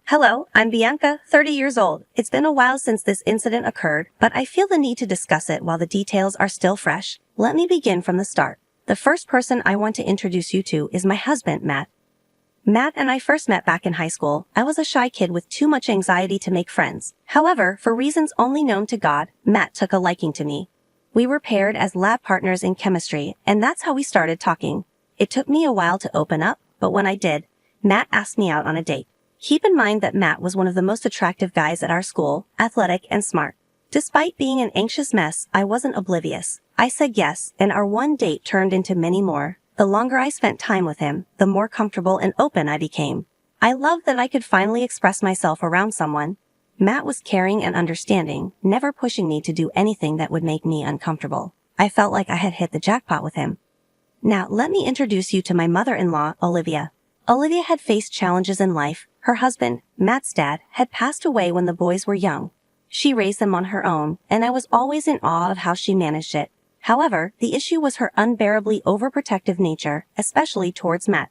Hello, I'm Bianca, 30 years old. It's been a while since this incident occurred, but I feel the need to discuss it while the details are still fresh. Let me begin from the start. The first person I want to introduce you to is my husband, Matt. Matt and I first met back in high school. I was a shy kid with too much anxiety to make friends. However, for reasons only known to God, Matt took a liking to me. We were paired as lab partners in chemistry, and that's how we started talking. It took me a while to open up, but when I did, Matt asked me out on a date. Keep in mind that Matt was one of the most attractive guys at our school, athletic and smart. Despite being an anxious mess, I wasn't oblivious. I said yes, and our one date turned into many more. The longer I spent time with him, the more comfortable and open I became. I loved that I could finally express myself around someone. Matt was caring and understanding, never pushing me to do anything that would make me uncomfortable. I felt like I had hit the jackpot with him. Now, let me introduce you to my mother-in-law, Olivia. Olivia had faced challenges in life. Her husband, Matt's dad, had passed away when the boys were young. She raised them on her own, and I was always in awe of how she managed it. However, the issue was her unbearably overprotective nature, especially towards Matt.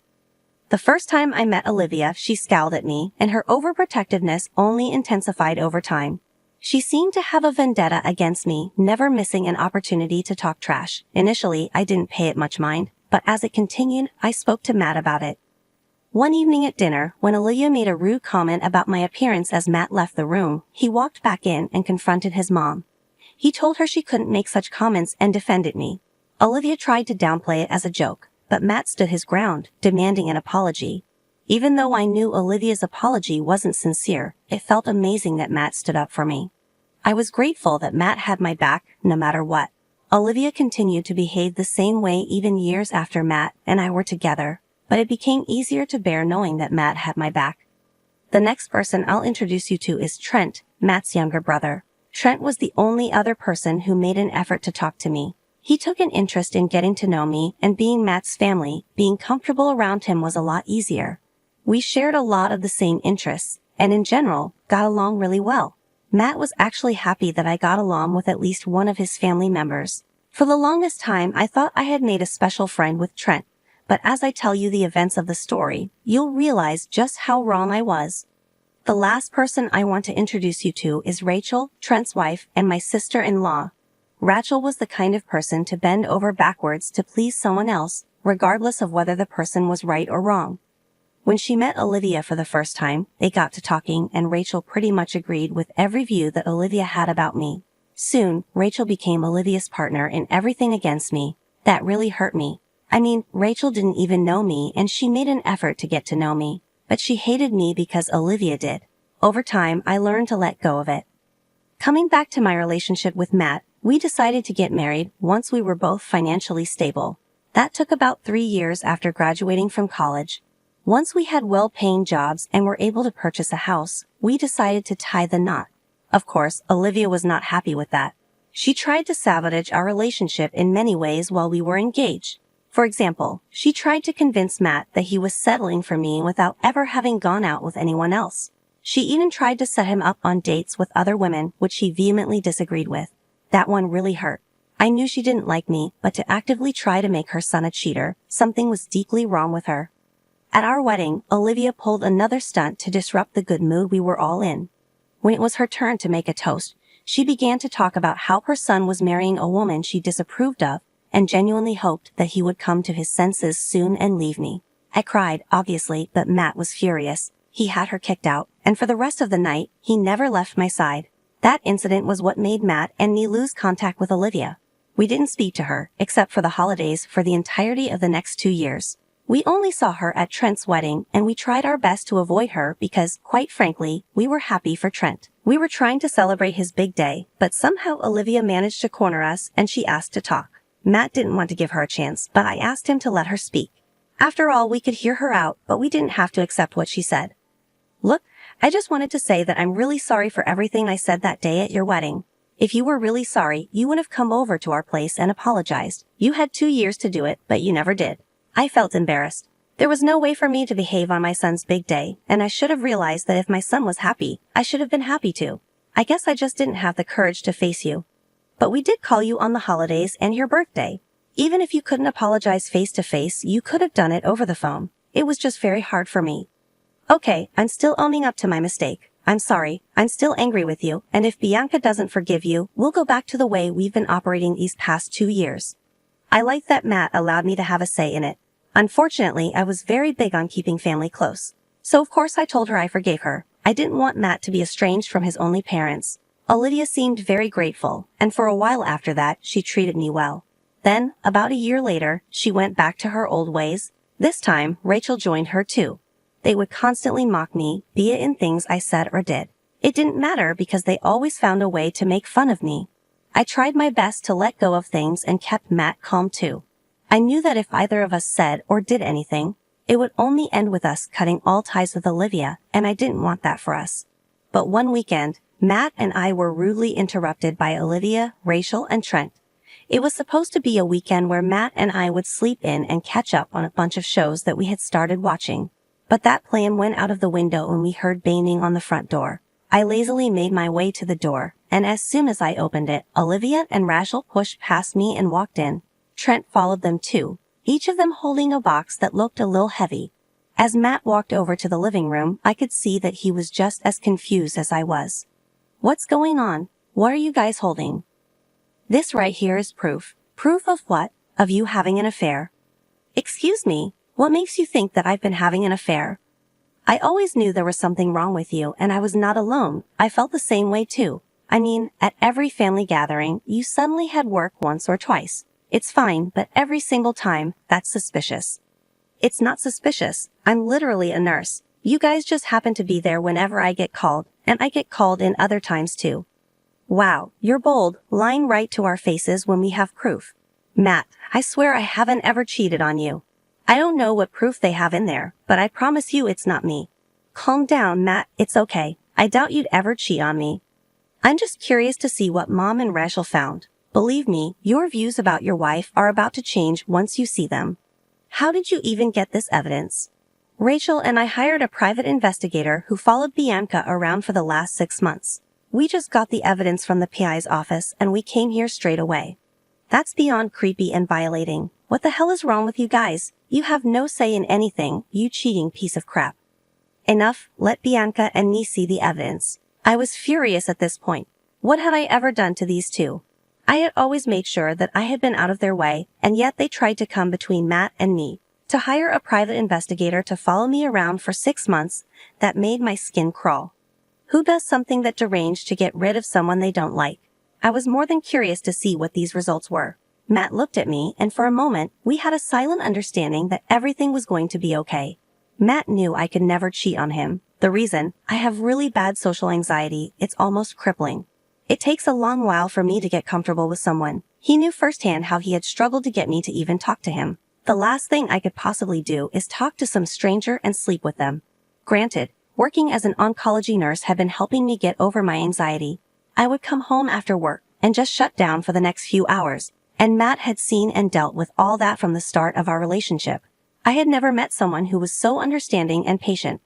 The first time I met Olivia, she scowled at me, and her overprotectiveness only intensified over time. She seemed to have a vendetta against me, never missing an opportunity to talk trash. Initially, I didn't pay it much mind, but as it continued, I spoke to Matt about it. One evening at dinner, when Olivia made a rude comment about my appearance as Matt left the room, he walked back in and confronted his mom. He told her she couldn't make such comments and defended me. Olivia tried to downplay it as a joke, but Matt stood his ground, demanding an apology. Even though I knew Olivia's apology wasn't sincere, it felt amazing that Matt stood up for me. I was grateful that Matt had my back, no matter what. Olivia continued to behave the same way even years after Matt and I were together, but it became easier to bear knowing that Matt had my back. The next person I'll introduce you to is Trent, Matt's younger brother. Trent was the only other person who made an effort to talk to me. He took an interest in getting to know me, and being Matt's family, being comfortable around him was a lot easier. We shared a lot of the same interests, and in general, got along really well. Matt was actually happy that I got along with at least one of his family members. For the longest time, I thought I had made a special friend with Trent, but as I tell you the events of the story, you'll realize just how wrong I was. The last person I want to introduce you to is Rachel, Trent's wife, and my sister-in-law. Rachel was the kind of person to bend over backwards to please someone else, regardless of whether the person was right or wrong. When she met Olivia for the first time, they got to talking, and Rachel pretty much agreed with every view that Olivia had about me. Soon, Rachel became Olivia's partner in everything against me. That really hurt me. I mean, Rachel didn't even know me, and she made an effort to get to know me. But she hated me because Olivia did. Over time, I learned to let go of it. Coming back to my relationship with Matt, we decided to get married once we were both financially stable. That took about 3 years after graduating from college. Once we had well-paying jobs and were able to purchase a house, we decided to tie the knot. Of course, Olivia was not happy with that. She tried to sabotage our relationship in many ways while we were engaged. For example, she tried to convince Matt that he was settling for me without ever having gone out with anyone else. She even tried to set him up on dates with other women, which he vehemently disagreed with. That one really hurt. I knew she didn't like me, but to actively try to make her son a cheater, something was deeply wrong with her. At our wedding, Olivia pulled another stunt to disrupt the good mood we were all in. When it was her turn to make a toast, she began to talk about how her son was marrying a woman she disapproved of, and genuinely hoped that he would come to his senses soon and leave me. I cried, obviously, but Matt was furious. He had her kicked out, and for the rest of the night, he never left my side. That incident was what made Matt and me lose contact with Olivia. We didn't speak to her, except for the holidays, for the entirety of the next 2 years. We only saw her at Trent's wedding, and we tried our best to avoid her because, quite frankly, we were happy for Trent. We were trying to celebrate his big day, but somehow Olivia managed to corner us, and she asked to talk. Matt didn't want to give her a chance, but I asked him to let her speak. After all, we could hear her out, but we didn't have to accept what she said. Look, I just wanted to say that I'm really sorry for everything I said that day at your wedding. If you were really sorry, you would have come over to our place and apologized. You had 2 years to do it, but you never did. I felt embarrassed. There was no way for me to behave on my son's big day, and I should have realized that if my son was happy, I should have been happy too. I guess I just didn't have the courage to face you. But we did call you on the holidays and your birthday. Even if you couldn't apologize face to face, you could have done it over the phone. It was just very hard for me. Okay, I'm still owning up to my mistake. I'm sorry, I'm still angry with you, and if Bianca doesn't forgive you, we'll go back to the way we've been operating these past 2 years. I like that Matt allowed me to have a say in it. Unfortunately, I was very big on keeping family close. So of course I told her I forgave her. I didn't want Matt to be estranged from his only parents. Olivia seemed very grateful, and for a while after that, she treated me well. Then, about a year later, she went back to her old ways. This time, Rachel joined her too. They would constantly mock me, be it in things I said or did. It didn't matter because they always found a way to make fun of me. I tried my best to let go of things and kept Matt calm too. I knew that if either of us said or did anything, it would only end with us cutting all ties with Olivia, and I didn't want that for us. But one weekend, Matt and I were rudely interrupted by Olivia, Rachel, and Trent. It was supposed to be a weekend where Matt and I would sleep in and catch up on a bunch of shows that we had started watching. But that plan went out of the window when we heard banging on the front door. I lazily made my way to the door, and as soon as I opened it, Olivia and Rachel pushed past me and walked in. Trent followed them too, each of them holding a box that looked a little heavy. As Matt walked over to the living room, I could see that he was just as confused as I was. What's going on? What are you guys holding? This right here is proof. Proof of what? Of you having an affair. Excuse me, what makes you think that I've been having an affair? I always knew there was something wrong with you, and I was not alone. I felt the same way too. I mean, at every family gathering, you suddenly had work once or twice. It's fine, but every single time, that's suspicious. It's not suspicious. I'm literally a nurse. You guys just happen to be there whenever I get called, and I get called in other times too. Wow, you're bold, lying right to our faces when we have proof. Matt, I swear I haven't ever cheated on you. I don't know what proof they have in there, but I promise you it's not me. Calm down, Matt, it's okay. I doubt you'd ever cheat on me. I'm just curious to see what Mom and Rachel found. Believe me, your views about your wife are about to change once you see them. How did you even get this evidence? Rachel and I hired a private investigator who followed Bianca around for the last 6 months. We just got the evidence from the PI's office and we came here straight away. That's beyond creepy and violating. What the hell is wrong with you guys? You have no say in anything, you cheating piece of crap. Enough, let Bianca and me see the evidence. I was furious at this point. What had I ever done to these two? I had always made sure that I had been out of their way, and yet they tried to come between Matt and me. To hire a private investigator to follow me around for 6 months, that made my skin crawl. Who does something that deranged to get rid of someone they don't like? I was more than curious to see what these results were. Matt looked at me, and for a moment, we had a silent understanding that everything was going to be okay. Matt knew I could never cheat on him. The reason? I have really bad social anxiety. It's almost crippling. It takes a long while for me to get comfortable with someone. He knew firsthand how he had struggled to get me to even talk to him. The last thing I could possibly do is talk to some stranger and sleep with them. Granted, working as an oncology nurse had been helping me get over my anxiety. I would come home after work and just shut down for the next few hours. And Matt had seen and dealt with all that from the start of our relationship. I had never met someone who was so understanding and patient.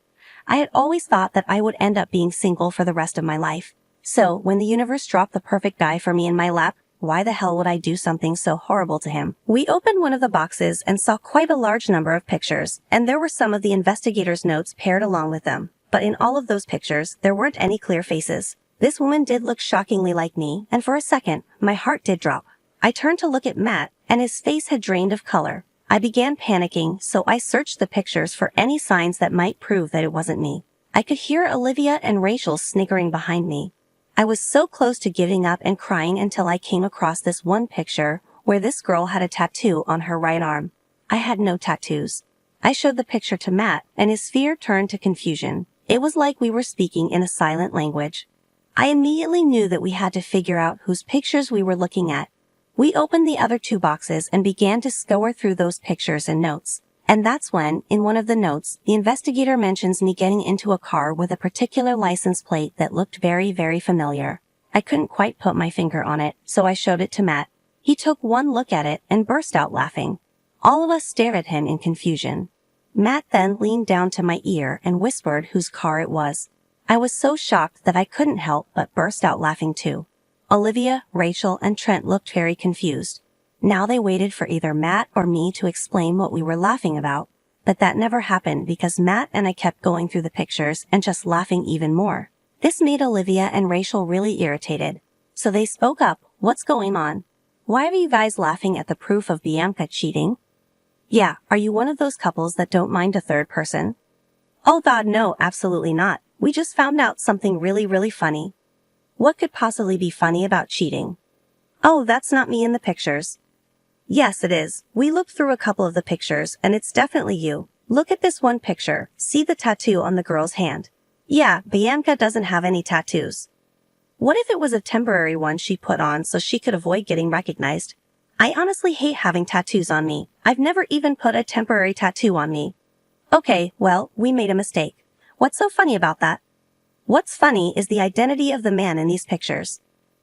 I had always thought that I would end up being single for the rest of my life. So, when the universe dropped the perfect guy for me in my lap, why the hell would I do something so horrible to him? We opened one of the boxes and saw quite a large number of pictures, and there were some of the investigator's notes paired along with them. But in all of those pictures, there weren't any clear faces. This woman did look shockingly like me, and for a second, my heart did drop. I turned to look at Matt, and his face had drained of color. I began panicking, so I searched the pictures for any signs that might prove that it wasn't me. I could hear Olivia and Rachel sniggering behind me. I was so close to giving up and crying until I came across this one picture where this girl had a tattoo on her right arm. I had no tattoos. I showed the picture to Matt, and his fear turned to confusion. It was like we were speaking in a silent language. I immediately knew that we had to figure out whose pictures we were looking at. We opened the other 2 boxes and began to scour through those pictures and notes. And that's when, in one of the notes, the investigator mentions me getting into a car with a particular license plate that looked very, very familiar. I couldn't quite put my finger on it, so I showed it to Matt. He took one look at it and burst out laughing. All of us stared at him in confusion. Matt then leaned down to my ear and whispered whose car it was. I was so shocked that I couldn't help but burst out laughing too. Olivia, Rachel, and Trent looked very confused. Now they waited for either Matt or me to explain what we were laughing about. but that never happened because Matt and I kept going through the pictures and just laughing even more. This made Olivia and Rachel really irritated. So they spoke up, "What's going on? Why are you guys laughing at the proof of Bianca cheating? Yeah, are you one of those couples that don't mind a third person?" "Oh God, no, absolutely not. We just found out something really funny." "What could possibly be funny about cheating?" "Oh, that's not me in the pictures." "Yes, it is. We looked through a couple of the pictures and it's definitely you. Look at this one picture. See the tattoo on the girl's hand?" "Yeah, Bianca doesn't have any tattoos." "What if it was a temporary one she put on so she could avoid getting recognized?" "I honestly hate having tattoos on me. I've never even put a temporary tattoo on me." "Okay, well, we made a mistake. What's so funny about that?" "What's funny is the identity of the man in these pictures."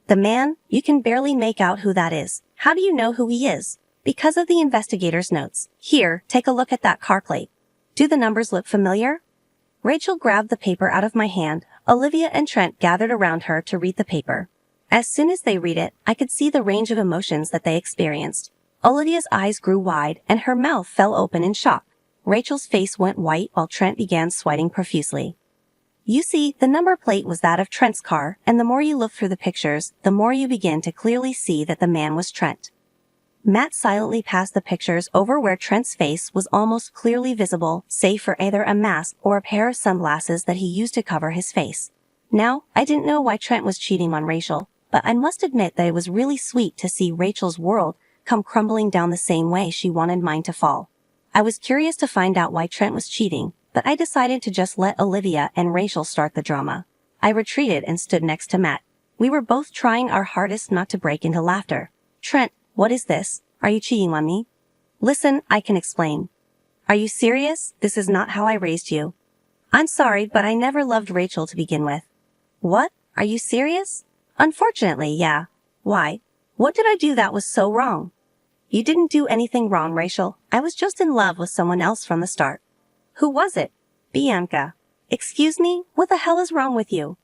"The man? You can barely make out who that is. How do you know who he is?" "Because of the investigator's notes. Here, take a look at that car plate. Do the numbers look familiar?" Rachel grabbed the paper out of my hand. Olivia and Trent gathered around her to read the paper. As soon as they read it, I could see the range of emotions that they experienced. Olivia's eyes grew wide and her mouth fell open in shock. Rachel's face went white while Trent began sweating profusely. You see, the number plate was that of Trent's car, and the more you look through the pictures, the more you begin to clearly see that the man was Trent. Matt silently passed the pictures over where Trent's face was almost clearly visible, save for either a mask or a pair of sunglasses that he used to cover his face. Now, I didn't know why Trent was cheating on Rachel, but I must admit that it was really sweet to see Rachel's world come crumbling down the same way she wanted mine to fall. I was curious to find out why Trent was cheating, but I decided to just let Olivia and Rachel start the drama. I retreated and stood next to Matt. We were both trying our hardest not to break into laughter. "Trent, what is this? Are you cheating on me?" "Listen, I can explain." "Are you serious? This is not how I raised you." "I'm sorry, but I never loved Rachel to begin with." "What? Are you serious?" "Unfortunately, yeah." "Why? What did I do that was so wrong?" "You didn't do anything wrong, Rachel. I was just in love with someone else from the start." "Who was it?" "Bianca." "Excuse me? What the hell is wrong with you?"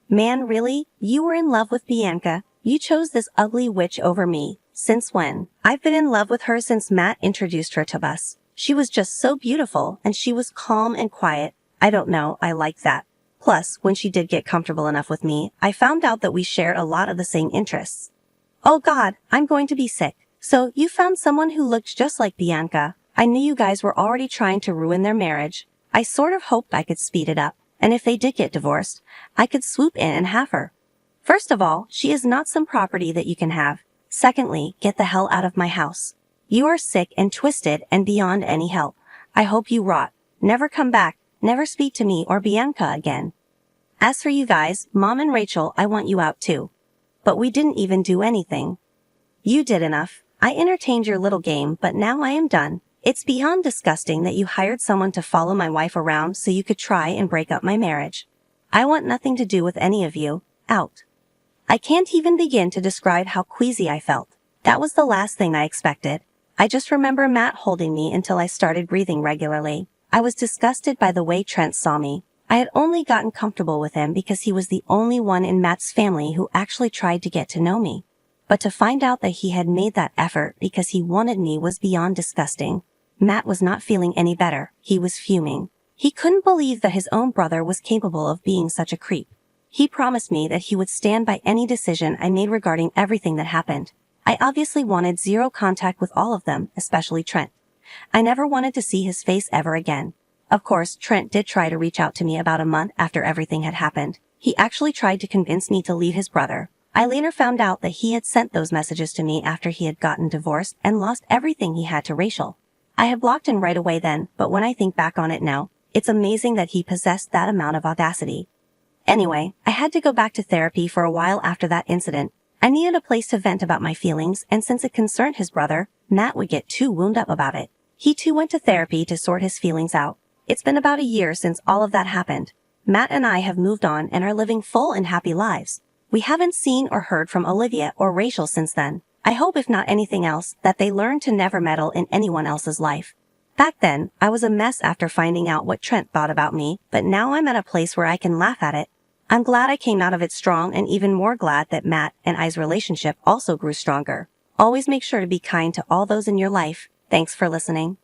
"Man, really? You were in love with Bianca? You chose this ugly witch over me. Since when?" "I've been in love with her since Matt introduced her to us. She was just so beautiful and she was calm and quiet. I don't know, I liked that. Plus, when she did get comfortable enough with me, I found out that we shared a lot of the same interests." "Oh God, I'm going to be sick. So, you found someone who looked just like Bianca. I knew you guys were already trying to ruin their marriage. I sort of hoped I could speed it up, and if they did get divorced, I could swoop in and have her. First of all, she is not some property that you can have. Secondly, get the hell out of my house. You are sick and twisted and beyond any help. I hope you rot. Never come back. Never speak to me or Bianca again. As for you guys, Mom and Rachel, I want you out too." "But we didn't even do anything." "You did enough. I entertained your little game, but now I am done. It's beyond disgusting that you hired someone to follow my wife around so you could try and break up my marriage. I want nothing to do with any of you. Out." I can't even begin to describe how queasy I felt. That was the last thing I expected. I just remember Matt holding me until I started breathing regularly. I was disgusted by the way Trent saw me. I had only gotten comfortable with him because he was the only one in Matt's family who actually tried to get to know me. But to find out that he had made that effort because he wanted me was beyond disgusting. Matt was not feeling any better. He was fuming. He couldn't believe that his own brother was capable of being such a creep. He promised me that he would stand by any decision I made regarding everything that happened. I obviously wanted zero contact with all of them, especially Trent. I never wanted to see his face ever again. Of course, Trent did try to reach out to me about a month after everything had happened. He actually tried to convince me to leave his brother. I later found out that he had sent those messages to me after he had gotten divorced and lost everything he had to Rachel. I had blocked him right away then, but when I think back on it now, it's amazing that he possessed that amount of audacity. Anyway, I had to go back to therapy for a while after that incident. I needed a place to vent about my feelings, and since it concerned his brother, Matt would get too wound up about it. He too went to therapy to sort his feelings out. It's been about a year since all of that happened. Matt and I have moved on and are living full and happy lives. We haven't seen or heard from Olivia or Rachel since then. I hope, if not anything else, that they learn to never meddle in anyone else's life. Back then, I was a mess after finding out what Trent thought about me, but now I'm at a place where I can laugh at it. I'm glad I came out of it strong, and even more glad that Matt and I's relationship also grew stronger. Always make sure to be kind to all those in your life. Thanks for listening.